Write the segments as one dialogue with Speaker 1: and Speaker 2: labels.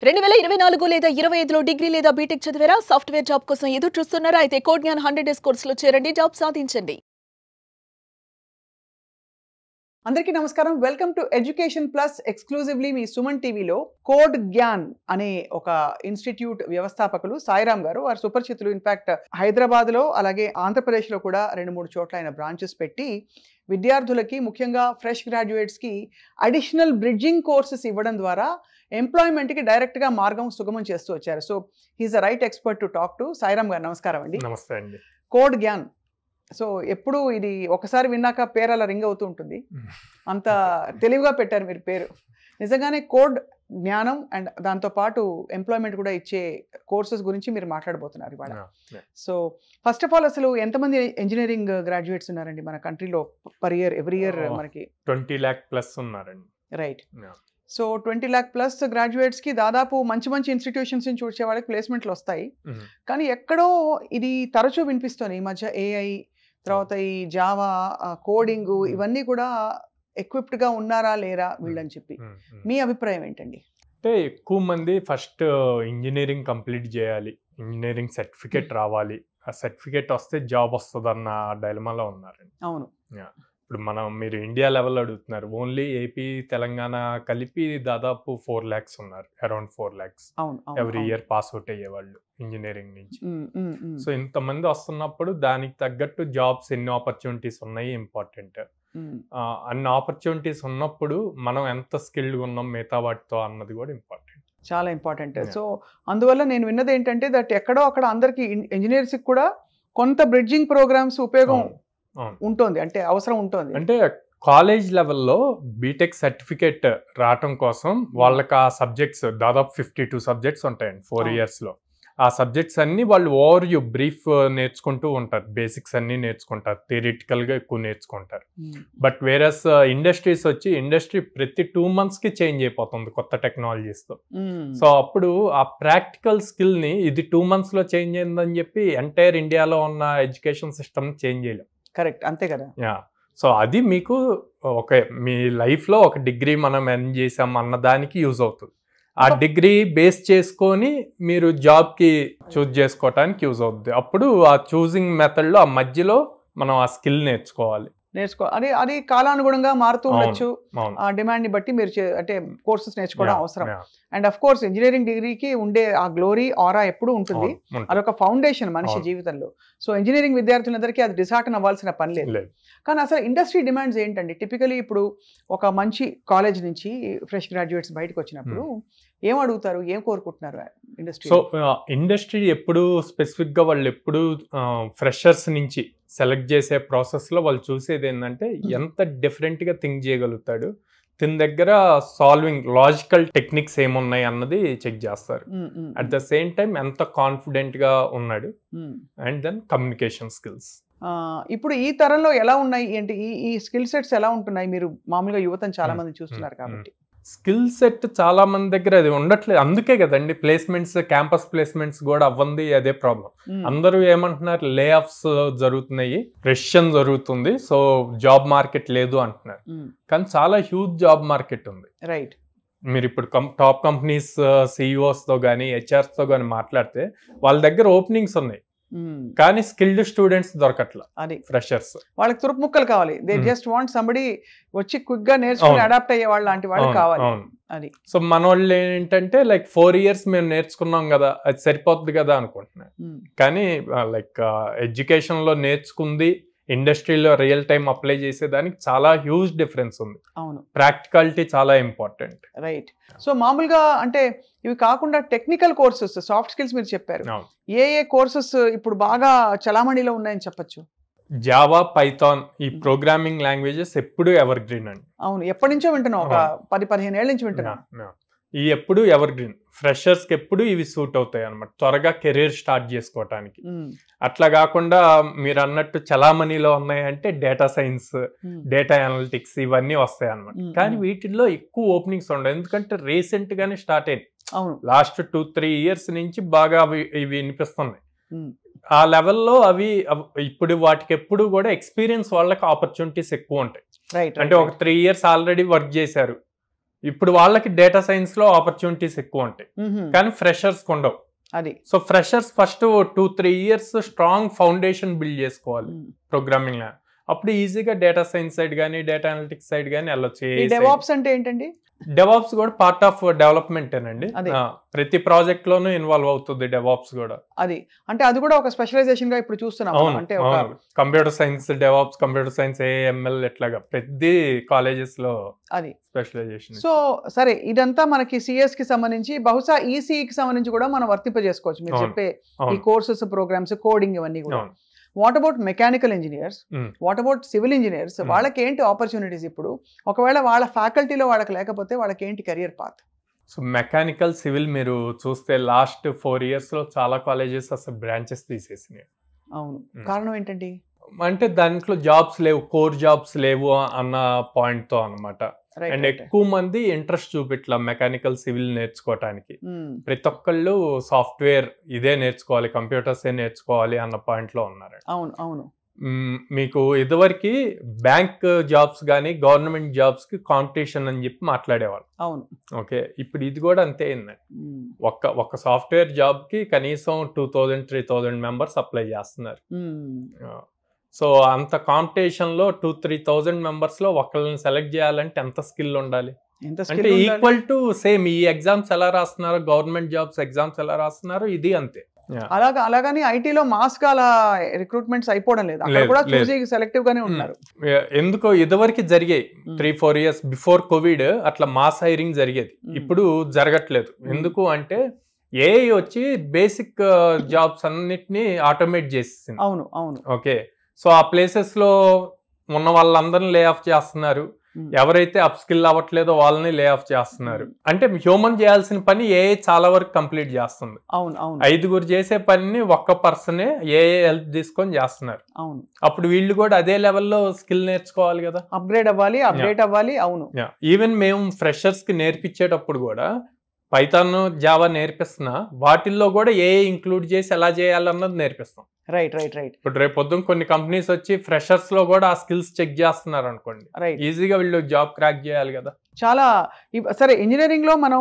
Speaker 1: 2024 లేదా 25లో డిగ్రీ లేదా బీటెక్ చదివారా? సాఫ్ట్‌వేర్ జాబ్ కోసం ఎదురు చూస్తున్నారా? అయితే కోడ్ జ్ఞాన్ 100 డేస్ కోర్సులో చేరండి, జాబ్ సాధించండి.
Speaker 2: అందరికీ నమస్కారం. Welcome to education plus. Exclusively మీ సుమన్ టీవీలో కోడ్ జ్ఞాన్ అనే ఒక ఇన్స్టిట్యూట్ వ్యవస్థాపకులు సాయిరామ్ గారు, వారు సుపరిచితులు. ఇన్ఫాక్ట్ హైదరాబాద్లో అలాగే ఆంధ్రప్రదేశ్లో కూడా 2-3 చోట్ల ఆయన బ్రాంచెస్ పెట్టి విద్యార్థులకి, ముఖ్యంగా ఫ్రెష్ గ్రాడ్యుయేట్స్కి అడిషనల్ బ్రిడ్జింగ్ కోర్సెస్ ఇవ్వడం ద్వారా ఎంప్లాయ్మెంట్కి డైరెక్ట్గా మార్గం సుగమం చేస్తూ వచ్చారు. So he is a right expert to talk to. Sairam గారు నమస్కారం అండి.
Speaker 3: నమస్తే అండి.
Speaker 2: కోడ్ జ్ఞాన్, సో ఎప్పుడు ఇది ఒకసారి విన్నాక పేరు అలా రింగ్ అవుతూ ఉంటుంది. అంత తెలివిగా పెట్టారు మీరు పేరు. నిజంగానే కోడ్ జ్ఞానం అండ్ దాంతోపాటు ఎంప్లాయ్మెంట్ కూడా ఇచ్చే కోర్సెస్ గురించి మీరు మాట్లాడబోతున్నారు ఇవాళ. సో ఫస్ట్ ఆఫ్ ఆల్, అసలు ఎంతమంది ఇంజనీరింగ్ గ్రాడ్యుయేట్స్ ఉన్నారండి మన కంట్రీలో పర్ ఇయర్, ఎవ్రీ ఇయర్? మనకి
Speaker 3: 20 lakh ప్లస్ ఉన్నారండి.
Speaker 2: రైట్. సో 20 lakh ప్లస్ గ్రాడ్యుయేట్స్కి దాదాపు మంచి మంచి ఇన్స్టిట్యూషన్స్ నుంచి చూసే వాళ్ళకి ప్లేస్మెంట్లు వస్తాయి. కానీ ఎక్కడో ఇది తరచూ వినిపిస్తుంది ఈ మధ్య, ఏఐ తర్వాత ఈ జావా, కోడింగ్, ఇవన్నీ కూడా ఎక్విప్డ్గా ఉన్నారా లేరా వీళ్ళని చెప్పి మీ అభిప్రాయం ఏంటండి?
Speaker 3: అంటే ఎక్కువ మంది ఫస్ట్ ఇంజనీరింగ్ కంప్లీట్ చేయాలి, ఇంజనీరింగ్ సర్టిఫికేట్ రావాలి, ఆ సర్టిఫికేట్ వస్తే జాబ్ వస్తుంది అన్న డైలమాలో ఉన్నారండి.
Speaker 2: అవును.
Speaker 3: ఇప్పుడు మీరు ఇండియా లెవెల్ అడుగుతున్నారు, ఓన్లీ ఏపీ తెలంగాణ కలిపి దాదాపు 4 lakhs ఉన్నారు, around 4 lakhs every year pass out అయ్యేవాళ్ళు ఇంజనీరింగ్ నుంచి. సో ఇంతమంది వస్తున్నప్పుడు దానికి తగ్గట్టు జాబ్స్ ఎన్ని ఆపర్చునిటీస్ ఉన్నాయి ఇంపార్టెంట్. అన్ని ఆపర్చునిటీస్ ఉన్నప్పుడు మనం ఎంత స్కిల్డ్ ఉన్నాం మిగతా వాటితో అన్నది కూడా ఇంపార్టెంట్,
Speaker 2: చాలా ఇంపార్టెంట్. సో అందువల్ల నేను విన్నది ఏంటంటే దట్ ఎక్కడో అక్కడ అందరికి ఇంజనీర్స్కి కూడా కొంత బ్రిడ్జింగ్ ప్రోగ్రామ్స్ ఉపయోగం ఉంటుంది, అంటే అవసరం ఉంటుంది.
Speaker 3: అంటే కాలేజ్ లెవెల్లో బీటెక్ సర్టిఫికేట్ రావటం కోసం వాళ్ళకి ఆ సబ్జెక్ట్స్ దాదాపు 52 సబ్జెక్ట్స్ ఉంటాయండి 4 yearsలో. ఆ సబ్జెక్ట్స్ అన్ని వాళ్ళు బ్రీఫ్ నేర్చుకుంటూ ఉంటారు, బేసిక్స్ అన్ని నేర్చుకుంటారు, థియరిటికల్గా ఎక్కువ నేర్చుకుంటారు. బట్ వేరస్ ఇండస్ట్రీస్ వచ్చి ఇండస్ట్రీ ప్రతి 2 monthsకి చేంజ్ అయిపోతుంది కొత్త టెక్నాలజీస్తో. సో అప్పుడు ఆ ప్రాక్టికల్ స్కిల్ని ఇది 2 monthsలో చేంజ్ అయిందని చెప్పి ఎంటైర్ ఇండియాలో ఉన్న ఎడ్యుకేషన్ సిస్టమ్ చేంజ్ చేయలేం.
Speaker 2: కరెక్ట్, అంతే కదా.
Speaker 3: సో అది మీకు మీ లైఫ్లో ఒక డిగ్రీ మనం ఎర్న్ చేసాం అన్న దానికి యూజ్ అవుతుంది. ఆ డిగ్రీ బేస్ చేసుకొని మీరు జాబ్కి చూజ్ చేసుకోవటానికి యూజ్ అవుతుంది. అప్పుడు ఆ చూసింగ్ మెథడ్లో ఆ మధ్యలో మనం ఆ స్కిల్ నేర్చుకోవాలి.
Speaker 2: అది కాలానుగుణంగా మారుతూ ఉండొచ్చు, ఆ డిమాండ్ని బట్టి మీరు అంటే కోర్సెస్ నేర్చుకోవడం అవసరం. అండ్ అఫ్ కోర్స్ ఇంజనీరింగ్ డిగ్రీకి ఉండే ఆ గ్లోరీ ఆరా ఎప్పుడు ఉంటుంది, అదొక ఫౌండేషన్ మనిషి జీవితంలో. సో ఇంజనీరింగ్ విద్యార్థులందరికీ అది డిసార్టన్ అవ్వాల్సిన పని లేదు. కానీ అసలు ఇండస్ట్రీ డిమాండ్స్ ఏంటండి? టిపికలీ ఇప్పుడు ఒక మంచి కాలేజ్ నుంచి ఫ్రెష్ గ్రాడ్యుయేట్స్ బయటకు వచ్చినప్పుడు ఏం అడుగుతారు, ఏం కోరుకుంటున్నారు ఇండస్ట్రీ?
Speaker 3: సో ఇండస్ట్రీ ఎప్పుడు స్పెసిఫిక్గా వాళ్ళు ఎప్పుడు ఫ్రెషర్స్ నుంచి సెలెక్ట్ చేసే ప్రాసెస్లో వాళ్ళు చూసేది ఏంటంటే ఎంత డిఫరెంట్గా థింక్ చేయగలుగుతాడు, తన దగ్గర సాల్వింగ్ లాజికల్ టెక్నిక్స్ ఏమున్నాయి అన్నది చెక్ చేస్తారు. అట్ ద సేమ్ టైం ఎంత కాన్ఫిడెంట్గా ఉన్నాడు, అండ్ దెన్ కమ్యూనికేషన్ స్కిల్స్.
Speaker 2: ఇప్పుడు ఈ తరంలో ఎలా ఉన్నాయి ఏంటి, ఈ స్కిల్ సెట్స్ ఎలా ఉంటున్నాయి? మీరు మామూలుగా యువతను చాలా మంది చూస్తున్నారు కాబట్టి
Speaker 3: స్కిల్ సెట్ చాలా మంది దగ్గర అది ఉండట్లేదు. అందుకే కదండి ప్లేస్మెంట్స్, క్యాంపస్ ప్లేస్మెంట్స్ కూడా అవ్వంది, అదే ప్రాబ్లం. అందరూ ఏమంటున్నారు, లే ఆఫ్స్ జరుగుతున్నాయి, రెషన్ జరుగుతుంది, సో జాబ్ మార్కెట్ లేదు అంటున్నారు. కానీ చాలా హ్యూజ్ జాబ్ మార్కెట్ ఉంది.
Speaker 2: రైట్.
Speaker 3: మీరు ఇప్పుడు టాప్ కంపెనీస్ సిఇఓస్తో కానీ హెచ్ఆర్స్తో కానీ మాట్లాడితే వాళ్ళ దగ్గర ఓపెనింగ్స్ ఉన్నాయి, కానీ స్కిల్డ్ స్టూడెంట్స్ దొరకట్లా. అది ఫ్రెషర్స్, వాళ్ళకి
Speaker 2: తురుపు ముక్కలు కావాలి. దే జస్ట్ వాంట్ సంబడి వచ్చి క్విక్ గా నేర్చుకుని అడాప్ట్ అయ్యే వాళ్ళు లాంటి వాళ్ళు కావాలి. అది.
Speaker 3: సో మన వాళ్ళు ఏంటంటే లైక్ 4 years మేము నేర్చుకున్నాం కదా, అది సరిపోతుంది కదా అనుకుంటున్నారు. కానీ లైక్ ఎడ్యుకేషన్ లో నేర్చుకుంది ఇండస్ట్రీలో రియల్ టైం అప్లై చేసేదానికి చాలా హ్యూజ్ డిఫరెన్స్ ఉంది.
Speaker 2: అవును,
Speaker 3: ప్రాక్టికాలిటీ చాలా ఇంపార్టెంట్.
Speaker 2: రైట్. సో మామూలుగా అంటే ఇవి కాకుండా టెక్నికల్ కోర్సెస్, సాఫ్ట్ స్కిల్స్ మీరు చెప్పారు. ఏ కోర్సెస్ ఇప్పుడు బాగా చలామణిలో ఉన్నాయని చెప్పొచ్చు?
Speaker 3: జావా, పైథాన్, ఈ ప్రోగ్రామింగ్ లాంగ్వేజెస్ ఎప్పుడు ఎవర్ గ్రీన్ అండి.
Speaker 2: అవును, ఎప్పటి నుంచో వింటున్నాం, ఒక 10-15 ఏళ్ళ నుంచి వింటున్నాం.
Speaker 3: ఈ ఎప్పుడు ఎవర్ గ్రీన్, ఫ్రెషర్స్కి ఎప్పుడు ఇవి సూట్ అవుతాయి అనమాట, త్వరగా కెరీర్ స్టార్ట్ చేసుకోవటానికి. అట్లా కాకుండా మీరు అన్నట్టు చలామణిలో ఉన్నాయంటే డేటా సైన్స్, డేటా అనలిటిక్స్ ఇవన్నీ వస్తాయి అనమాట. కానీ వీటిల్లో ఎక్కువ ఓపెనింగ్స్ ఉండవు, ఎందుకంటే రీసెంట్ గానే స్టార్ట్ అయింది. లాస్ట్ 2-3 years నుంచి బాగా ఇవి వినిపిస్తున్నాయి. ఆ లెవెల్లో అవి ఇప్పుడు వాటికి ఎప్పుడు కూడా ఎక్స్పీరియన్స్ వాళ్ళకి ఆపర్చునిటీస్ ఎక్కువ ఉంటాయి. అంటే ఒక 3 years ఆల్రెడీ వర్క్ చేశారు, ఇప్పుడు వాళ్ళకి డేటా సైన్స్ లో ఆపర్చునిటీస్ ఎక్కువ ఉంటాయి, కానీ ఫ్రెషర్స్ ఉండవు.
Speaker 2: అది
Speaker 3: so freshers first 2-3 years strong foundation build చేసుకోవాలి ప్రోగ్రామింగ్ లో. అప్పుడు ఈజీగా డేటా సైన్స్ సైడ్ కానీ డేటా అనలిటిక్స్ సైడ్ కానీ వెళ్ళొచ్చు.
Speaker 2: డెవాప్స్ అంటే ఏంటండి?
Speaker 3: డెవాప్స్ కూడా పార్ట్ ఆఫ్ డెవలప్మెంట్ అండి.
Speaker 2: అదే.
Speaker 3: ప్రతి ప్రాజెక్ట్ లోనూ ఇన్వాల్వ్ అవుతుంది డెవాప్స్ కూడా.
Speaker 2: అది అంటే అది కూడా ఒక స్పెషలైజేషన్ గా ఇప్పుడు చూస్తున్నాం.
Speaker 3: అవును,
Speaker 2: అంటే
Speaker 3: computer science DevOps, computer science, AML ఇట్లాగా ప్రతి కాలేజెస్ లో
Speaker 2: అది
Speaker 3: స్పెషలైజేషన్.
Speaker 2: సో సరే, ఇదంతా మనకి సిఎస్ కి సంబంధించి, బహుశా ఈసీఈకి సంబంధించి కూడా మనం వర్తింపజేసుకోవచ్చు మీరు చెప్పే ఈ కోర్సెస్, ప్రోగ్రామ్స్, కోడింగ్ ఇవన్నీ కూడా. What about mechanical engineers, what about civil engineers, వాళ్ళకి ఏంటి ఆపర్చునిటీస్ ఇప్పుడు? ఒకవేళ వాళ్ళ ఫ్యాకల్టీలో వాళ్ళకి లేకపోతే వాళ్ళకి ఏంటి career path?
Speaker 3: So mechanical, civil మీరు చూస్తే లాస్ట్ 4 years లో చాలా కాలేజెస్ అసలు బ్రాంచెస్ తీసేసినాయి.
Speaker 2: అవును, కారణం ఏంటండి?
Speaker 3: అంటే దాంట్లో జాబ్స్ లేవు, కోర్ జాబ్స్ లేవు అన్న పాయింట్ తో అనమాట. అండ్ ఎక్కువ మంది ఇంట్రెస్ట్ చూపిట్లా మెకానికల్, సివిల్ నేర్చుకోవటానికి. ప్రతి ఒక్కళ్ళు సాఫ్ట్వేర్ ఇదే నేర్చుకోవాలి, కంప్యూటర్స్ నేర్చుకోవాలి అన్న పాయింట్ లో ఉన్నారు.
Speaker 2: అవును అవును.
Speaker 3: మీకు ఇదివరకు బ్యాంక్ జాబ్స్ కానీ గవర్నమెంట్ జాబ్స్ కి కాంపిటీషన్ అని చెప్పి మాట్లాడేవాళ్ళు.
Speaker 2: అవును.
Speaker 3: ఓకే, ఇప్పుడు ఇది కూడా అంతే అయిందండి. ఒక సాఫ్ట్వేర్ జాబ్ కి కనీసం 2000-3000 మెంబర్స్ అప్లై చేస్తున్నారు. సో అంత కాంపిటీషన్ లో 2-3,000 మెంబర్స్ లో ఒకళ్ళని సెలెక్ట్ చేయాలంటే ఎంత స్కిల్ ఉండాలి? అంటే ఈక్వల్ టు సేమ్ ఈ ఎగ్జామ్స్ ఎలా రాస్తున్నారు, గవర్నమెంట్ జాబ్స్ ఎగ్జామ్స్ ఎలా రాస్తున్నారు, ఇది అంతే.
Speaker 2: అలాగని ఐటీలో మాస్ గా అలా రిక్రూట్మెంట్స్ అయిపోవడం లేదు, అక్కడ కూడా చూసి సెలెక్టివ్ గానే ఉన్నారు.
Speaker 3: ఎందుకో ఇదివరకు జరిగాయి 3-4 years బిఫోర్ కోవిడ్ అట్లా మాస్ హైరింగ్ జరిగేది, ఇప్పుడు జరగట్లేదు. ఎందుకు అంటే ఏఐ వచ్చి బేసిక్ జాబ్స్ అన్నిటిని ఆటోమేట్ చేసేసింది.
Speaker 2: అవును అవును.
Speaker 3: ఓకే, సో ఆ ప్లేసెస్ లో ఉన్న వాళ్ళందరినీ లే ఆఫ్ చేస్తున్నారు, ఎవరైతే అప్ స్కిల్ అవ్వట్లేదో వాళ్ళని లే ఆఫ్ చేస్తున్నారు. అంటే హ్యూమన్ చేయాల్సిన పని ఏఐ చాలా వరకు కంప్లీట్ చేస్తుంది.
Speaker 2: అవును అవును.
Speaker 3: 5 చేసే పనిని ఒక్క పర్సనే ఏఐ హెల్ప్ తీసుకొని చేస్తున్నారు.
Speaker 2: అవును.
Speaker 3: అప్పుడు వీళ్ళు కూడా అదే లెవెల్లో స్కిల్ నేర్చుకోవాలి కదా,
Speaker 2: అప్గ్రేడ్ అవ్వాలి, అప్డేట్ అవ్వాలి. అవును.
Speaker 3: ఈవెన్ మేము ఫ్రెషర్స్ కి నేర్పించేటప్పుడు కూడా పైథాన్, జావా నేర్పిస్తున్నా, వాటిల్లో కూడా ఏఐ ఇంక్లూడ్ చేసి ఎలా చేయాలన్నది నేర్పిస్తాం.
Speaker 2: Right right right.
Speaker 3: ఇప్పుడు రేపు పొద్దున్న కొన్ని కంపెనీస్ వచ్చి ఫ్రెషర్స్ లో కూడా ఆ స్కిల్స్ చెక్ చేస్తున్నారు అనుకోండి, ఈజీగా వీళ్ళు జాబ్ క్రాక్ చేయాలి కదా.
Speaker 2: చాలా సరే, ఇంజనీరింగ్ లో మనం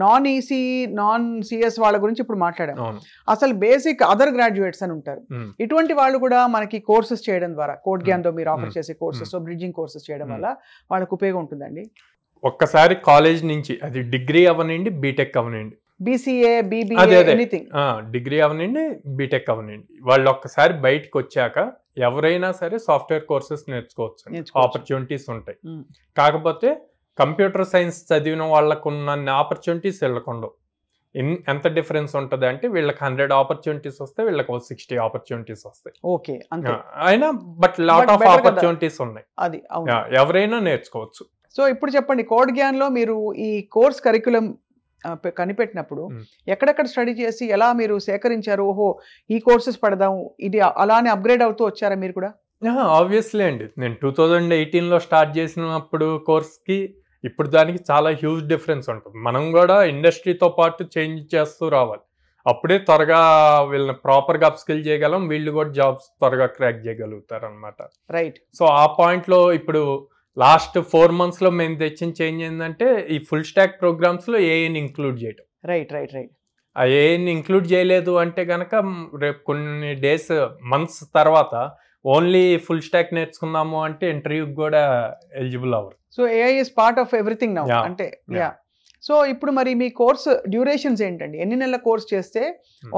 Speaker 2: నాన్ ఈసీ, నాన్ సిఎస్ వాళ్ళ గురించి ఇప్పుడు మాట్లాడాం. అసలు బేసిక్ అదర్ గ్రాడ్యుయేట్స్ అని ఉంటారు, ఇటువంటి వాళ్ళు కూడా మనకి కోర్సెస్ చేయడం ద్వారా, కోడ్ జ్ఞాన్ తో మీరు ఆఫర్ చేసే కోర్సెస్, బ్రిడ్జింగ్ కోర్సెస్ చేయడం వల్ల వాళ్ళకి ఉపయోగం ఉంటుందండి.
Speaker 3: ఒక్కసారి కాలేజ్ నుంచి అది డిగ్రీ అవనండి, బీటెక్ అవనండి,
Speaker 2: బీసీఏ, బీబీఏ, ఎనీథింగ్,
Speaker 3: డిగ్రీ అవనండి, బీటెక్ అవనండి, వాళ్ళు ఒక్కసారి బయటకు వచ్చాక ఎవరైనా సరే సాఫ్ట్వేర్ కోర్సెస్ నేర్చుకోవచ్చు, ఆపర్చునిటీస్ ఉంటాయి. కాకపోతే కంప్యూటర్ సైన్స్ చదివిన వాళ్ళకు ఉన్న ఆపర్చునిటీస్ వీళ్ళకుండవు. ఎంత డిఫరెన్స్ ఉంటుంది అంటే వీళ్ళకి 100 ఆపర్చునిటీస్ వస్తే వీళ్ళకి 60 ఆపర్చునిటీస్ వస్తాయి.
Speaker 2: ఓకే,
Speaker 3: అయినా బట్ లాట్ ఆఫ్ ఆపర్చునిటీస్ ఉన్నాయి,
Speaker 2: అది
Speaker 3: ఎవరైనా నేర్చుకోవచ్చు.
Speaker 2: సో ఇప్పుడు చెప్పండి, కోడ్ జ్ఞాన్ లో మీరు ఈ కోర్స్ కరిక్యులం కనిపెట్టినప్పుడు ఎక్కడెక్కడ స్టడీ చేసి ఎలా మీరు సేకరించారు? ఓహో, ఈ కోర్సెస్ పడదాం, ఇది అలానే అప్గ్రేడ్ అవుతూ వచ్చారా మీరు కూడా?
Speaker 3: ఆబ్వియస్లీ అండి, నేను 2018లో స్టార్ట్ చేసినప్పుడు కోర్స్కి ఇప్పుడు దానికి చాలా హ్యూజ్ డిఫరెన్స్ ఉంటుంది. మనం కూడా ఇండస్ట్రీతో పాటు చేంజ్ చేస్తూ రావాలి, అప్పుడే త్వరగా వీళ్ళని ప్రాపర్గా అప్ స్కిల్ చేయగలం, వీళ్ళు కూడా జాబ్స్ త్వరగా క్రాక్ చేయగలుగుతారు అనమాట.
Speaker 2: రైట్.
Speaker 3: సో ఆ పాయింట్లో ఇప్పుడు లాస్ట్ 4 months లో మేము తెచ్చిన చేంజ్ ఏంటంటే ఈ ఫుల్ స్టాక్ ప్రోగ్రామ్స్ లో ఏఐని ఇంక్లూడ్ చేయటం.
Speaker 2: Right right right.
Speaker 3: ఆ ఏఐని ఇంక్లూడ్ చేయలేదు అంటే కనుక రేపు కొన్ని డేస్, మంత్స్ తర్వాత ఓన్లీ ఫుల్ స్టాక్ నేర్చుకున్నాము అంటే ఇంటర్వ్యూకి కూడా ఎలిజిబుల్ అవ్వరు.
Speaker 2: So AI is part of everything now అంటే. సో ఇప్పుడు మరి మీ కోర్స్ డ్యూరేషన్స్ ఏంటండి? ఎన్ని నెలల కోర్స్ చేస్తే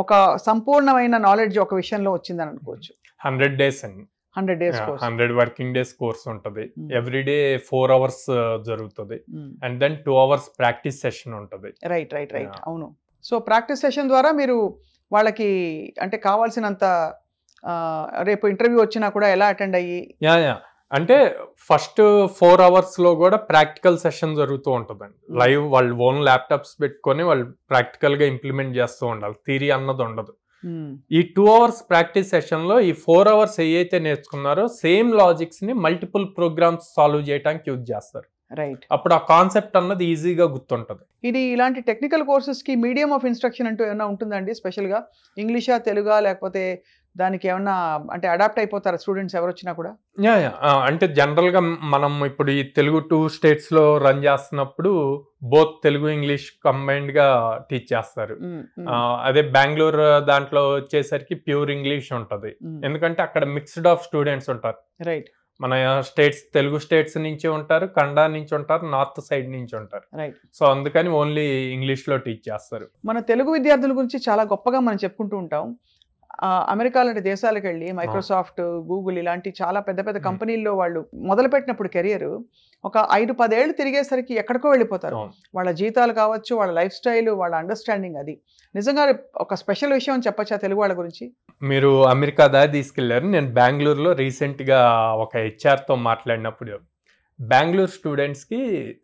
Speaker 2: ఒక సంపూర్ణమైన నాలెడ్జ్ ఒక విషయంలో వచ్చిందని అనుకోవచ్చు?
Speaker 3: 100 days అండి.
Speaker 2: 100 days course,
Speaker 3: 100 working days course ఉంటుంది. ఎవ్రీడే 4 hours జరుగుతుంది, and then 2 hours practice session ఉంటుంది.
Speaker 2: Right right right. అవును. సో ప్రాక్టీస్ సెషన్ ద్వారా మీరు వాళ్ళకి అంటే కావాల్సినంత రేపు ఇంటర్వ్యూ వచ్చినా కూడా ఎలా అటెండ్ అయ్యి,
Speaker 3: అంటే ఫస్ట్ 4 hours లో కూడా ప్రాక్టికల్ సెషన్ జరుగుతూ ఉంటుందండి. లైవ్ వాళ్ళు ఓన్ ల్యాప్టాప్స్ పెట్టుకొని వాళ్ళు ప్రాక్టికల్ గా ఇంప్లిమెంట్ చేస్తూ ఉండాలి, థియరీ అన్నది ఉండదు. ఈ 2 hours ప్రాక్టీస్ సెషన్ లో ఈ 4 hours ఏవైతే నేర్చుకున్నారో సేమ్ లాజిక్స్ ని మల్టిపుల్ ప్రోగ్రామ్స్ సాల్వ్ చేయడానికి యూజ్ చేస్తారు.
Speaker 2: రైట్.
Speaker 3: అప్పుడు ఆ కాన్సెప్ట్ అన్నది ఈజీగా గుర్తుంటది.
Speaker 2: ఇది ఇలాంటి టెక్నికల్ కోర్సెస్ కి మీడియం ఆఫ్ ఇన్స్ట్రక్షన్ అంటూ ఏమైనా ఉంటుందండి? స్పెషల్ గా ఇంగ్లీషా, తెలుగా, లేకపోతే దానికి ఏమన్నా అంటే అడాప్ట్ అయిపోతారా స్టూడెంట్స్ ఎవరు వచ్చినా కూడా?
Speaker 3: అంటే జనరల్ గా మనం ఇప్పుడు ఈ తెలుగు 2 స్టేట్స్ లో రన్ చేస్తున్నప్పుడు బోత్ తెలుగు ఇంగ్లీష్ కంబైన్డ్ గా టీచ్ చేస్తారు. అదే బెంగళూరు దాంట్లో వచ్చేసరికి ప్యూర్ ఇంగ్లీష్ ఉంటది, ఎందుకంటే అక్కడ మిక్స్డ్ ఆఫ్ స్టూడెంట్స్ ఉంటారు.
Speaker 2: రైట్.
Speaker 3: మన స్టేట్స్ తెలుగు స్టేట్స్ నుంచి ఉంటారు, కన్నడ నుంచి ఉంటారు, నార్త్ సైడ్ నుంచి ఉంటారు.
Speaker 2: రైట్.
Speaker 3: సో అందుకని ఓన్లీ ఇంగ్లీష్ లో టీచ్ చేస్తారు.
Speaker 2: మన తెలుగు విద్యార్థుల గురించి చాలా గొప్పగా మనం చెప్పుకుంటూ ఉంటాం. అమెరికా లాంటి దేశాలకు వెళ్ళి మైక్రోసాఫ్ట్, గూగుల్ ఇలాంటి చాలా పెద్ద పెద్ద కంపెనీల్లో వాళ్ళు మొదలుపెట్టినప్పుడు కెరియర్ ఒక 5-10 ఏళ్ళు తిరిగేసరికి ఎక్కడికో వెళ్ళిపోతారు. వాళ్ళ జీతాలు కావచ్చు, వాళ్ళ లైఫ్ స్టైల్, వాళ్ళ అండర్స్టాండింగ్, అది నిజంగా ఒక స్పెషల్ విషయం అని చెప్పొచ్చా తెలుగు వాళ్ళ గురించి?
Speaker 3: మీరు అమెరికా దాకా తీసుకెళ్లారు. నేను బెంగళూరులో రీసెంట్ గా ఒక HR తో మాట్లాడినప్పుడు బెంగళూరు స్టూడెంట్స్ కి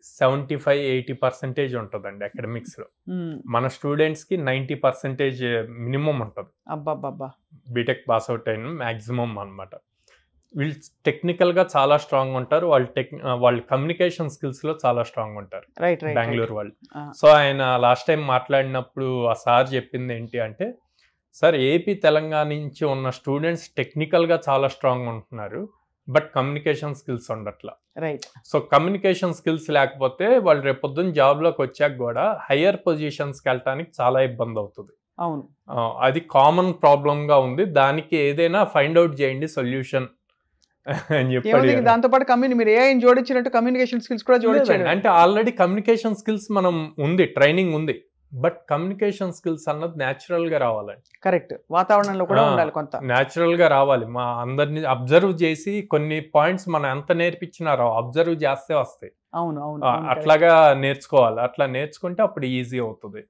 Speaker 3: 75-80% ఉంటుందండి అకాడమిక్స్ లో. మన స్టూడెంట్స్ కి 90% మినిమం ఉంటుంది.
Speaker 2: అబ్బాబ్బా.
Speaker 3: బీటెక్ పాస్ అవుట్ అయిన మాక్సిమం అనమాట. వీళ్ళు టెక్నికల్ గా చాలా స్ట్రాంగ్ ఉంటారు, వాళ్ళు కమ్యూనికేషన్ స్కిల్స్ లో చాలా స్ట్రాంగ్ ఉంటారు బెంగళూరు వాళ్ళు. సో ఆయన లాస్ట్ టైం మాట్లాడినప్పుడు ఆ సార్ చెప్పింది ఏంటి అంటే, సార్ ఏపీ తెలంగాణ నుంచి ఉన్న స్టూడెంట్స్ టెక్నికల్ గా చాలా స్ట్రాంగ్ ఉంటున్నారు, బట్ కమ్యూనికేషన్ స్కిల్స్ ఉండట్లా.
Speaker 2: రైట్.
Speaker 3: సో కమ్యూనికేషన్ స్కిల్స్ లేకపోతే వాళ్ళు రేపొద్దున జాబ్ లోకి వచ్చాక కూడా హయ్యర్ పొజిషన్స్కి వెళ్ళటానికి చాలా ఇబ్బంది అవుతుంది.
Speaker 2: అవును,
Speaker 3: అది కామన్ ప్రాబ్లమ్ గా ఉంది, దానికి ఏదైనా ఫైండ్ అవుట్ చేయండి సొల్యూషన్ అని చెప్పి.
Speaker 2: దాంతో పాటు మీరు ఏఐ జోడించినట్టు కమ్యూనికేషన్ స్కిల్స్ కూడా జోడించండి.
Speaker 3: అంటే ఆల్రెడీ కమ్యూనికేషన్ స్కిల్స్ మనం ఉంది, ట్రైనింగ్ ఉంది, బట్ కమ్యూనికేషన్ స్కిల్స్ అన్నది న్యాచురల్ గా రావాలండి.
Speaker 2: కరెక్ట్. వాతావరణంలో కూడా ఉండాలి, కొంత
Speaker 3: న్యాచురల్ గా రావాలి. మా అందరిని అబ్జర్వ్ చేసి కొన్ని పాయింట్స్ మనం ఎంత నేర్పించినారో అబ్జర్వ్ చేస్తే వస్తాయి.
Speaker 2: అవును అవును,
Speaker 3: అట్లాగా నేర్చుకోవాలి. అట్లా నేర్చుకుంటే అప్పుడు ఈజీ అవుతుంది.